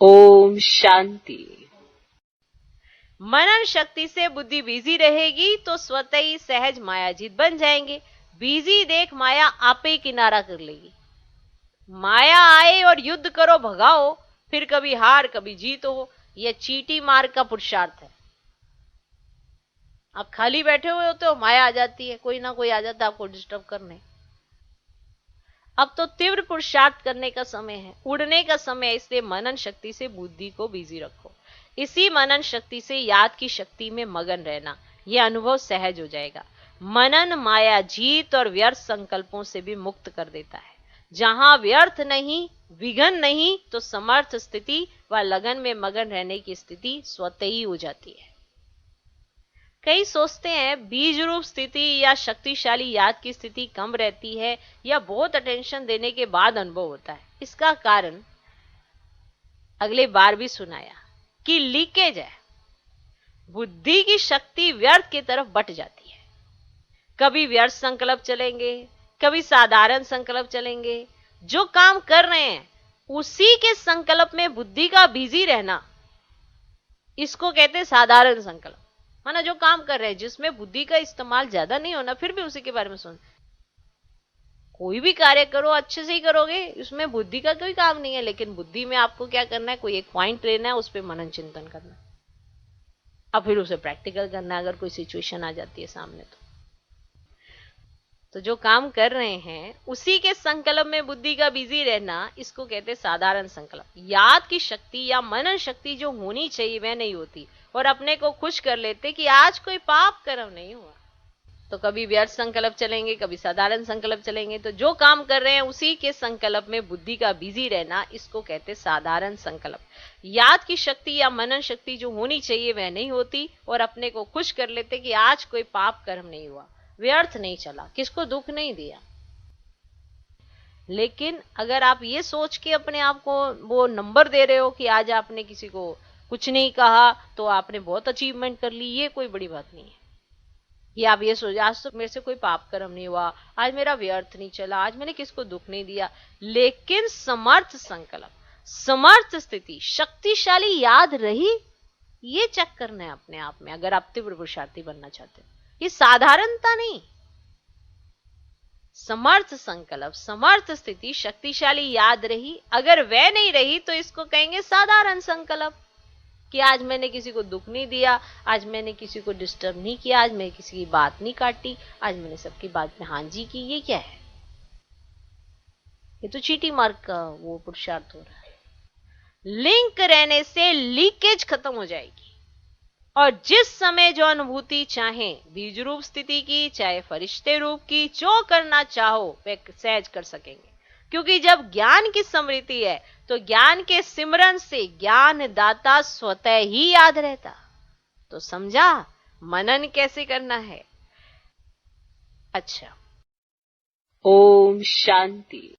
ओम शांति। मनन शक्ति से बुद्धि बिजी रहेगी तो स्वतः ही सहज मायाजीत बन जाएंगे। बिजी देख माया आपे ही किनारा कर लेगी। माया आए और युद्ध करो, भगाओ, फिर कभी हार कभी जीत हो। यह चीटी मार्ग का पुरुषार्थ है। आप खाली बैठे हुए होते हो, माया आ जाती है, कोई ना कोई आ जाता है आपको डिस्टर्ब करने। अब तो तीव्र पुरुषार्थ करने का समय है, उड़ने का समय है। इसलिए मनन शक्ति से बुद्धि को बिजी रखो। इसी मनन शक्ति से याद की शक्ति में मगन रहना, यह अनुभव सहज हो जाएगा। मनन माया जीत और व्यर्थ संकल्पों से भी मुक्त कर देता है। जहां व्यर्थ नहीं, विघन नहीं, तो समर्थ स्थिति व लगन में मगन रहने की स्थिति स्वतः ही हो जाती है। कई सोचते हैं बीज रूप स्थिति या शक्तिशाली याद की स्थिति कम रहती है या बहुत अटेंशन देने के बाद अनुभव होता है। इसका कारण अगले बार भी सुनाया कि लीकेज है। बुद्धि की शक्ति व्यर्थ की तरफ बट जाती है। कभी व्यर्थ संकल्प चलेंगे, कभी साधारण संकल्प चलेंगे। जो काम कर रहे हैं उसी के संकल्प में बुद्धि का बिजी रहना, इसको कहते हैं साधारण संकल्प। माना जो काम कर रहे हैं जिसमें बुद्धि का इस्तेमाल ज्यादा नहीं होना, फिर भी उसी के बारे में सोच। कोई भी कार्य करो अच्छे से ही करोगे, उसमें बुद्धि का कोई काम नहीं है। लेकिन बुद्धि में आपको क्या करना है, कोई एक पॉइंट लेना है, उस पर मनन चिंतन करना है, अब फिर उसे प्रैक्टिकल करना है अगर कोई सिचुएशन आ जाती है सामने। तो जो काम कर रहे हैं उसी के संकल्प में बुद्धि का बिजी रहना, इसको कहते हैं साधारण संकल्प। याद की शक्ति या मनन शक्ति जो होनी चाहिए वह नहीं होती, और अपने को खुश कर लेते कि आज कोई पाप कर्म नहीं हुआ। तो कभी व्यर्थ संकल्प चलेंगे, कभी साधारण संकल्प चलेंगे। तो जो काम कर रहे हैं उसी के संकल्प में बुद्धि का बिजी रहना, इसको कहते साधारण संकल्प। याद की शक्ति या मनन शक्ति जो होनी चाहिए वह नहीं होती, और अपने को खुश कर लेते कि आज कोई पाप कर्म नहीं हुआ, व्यर्थ नहीं चला, किसको दुख नहीं दिया। लेकिन अगर आप ये सोच के अपने आप को वो नंबर दे रहे हो कि आज आपने किसी को कुछ नहीं कहा तो आपने बहुत अचीवमेंट कर ली, ये कोई बड़ी बात नहीं है। ये आप ये सोच, आज तो मेरे से कोई पाप कर्म नहीं हुआ, आज मेरा व्यर्थ नहीं चला, आज मैंने किसको दुख नहीं दिया। लेकिन समर्थ संकल्प, समर्थ स्थिति, शक्तिशाली याद रही, ये चेक करना है अपने आप में अगर आप तीव्र पुरुषार्थी बनना चाहते हो। ये साधारणता नहीं, समर्थ संकल्प, समर्थ स्थिति, शक्तिशाली याद रही। अगर वह नहीं रही तो इसको कहेंगे साधारण संकल्प, कि आज मैंने किसी को दुख नहीं दिया, आज मैंने किसी को डिस्टर्ब नहीं किया, आज मैंने किसी की बात नहीं काटी, आज मैंने सबकी बात में हाँ जी की। ये क्या है? ये तो चीटी मार्ग का वो पुरुषार्थ हो रहा है। लिंक रहने से लीकेज खत्म हो जाएगी, और जिस समय जो अनुभूति चाहे, बीज रूप स्थिति की चाहे फरिश्ते रूप की, जो करना चाहो वे सहज कर सकेंगे। क्योंकि जब ज्ञान की स्मृति है तो ज्ञान के सिमरन से ज्ञान दाता स्वतः ही याद रहता। तो समझा मनन कैसे करना है। अच्छा, ओम शांति।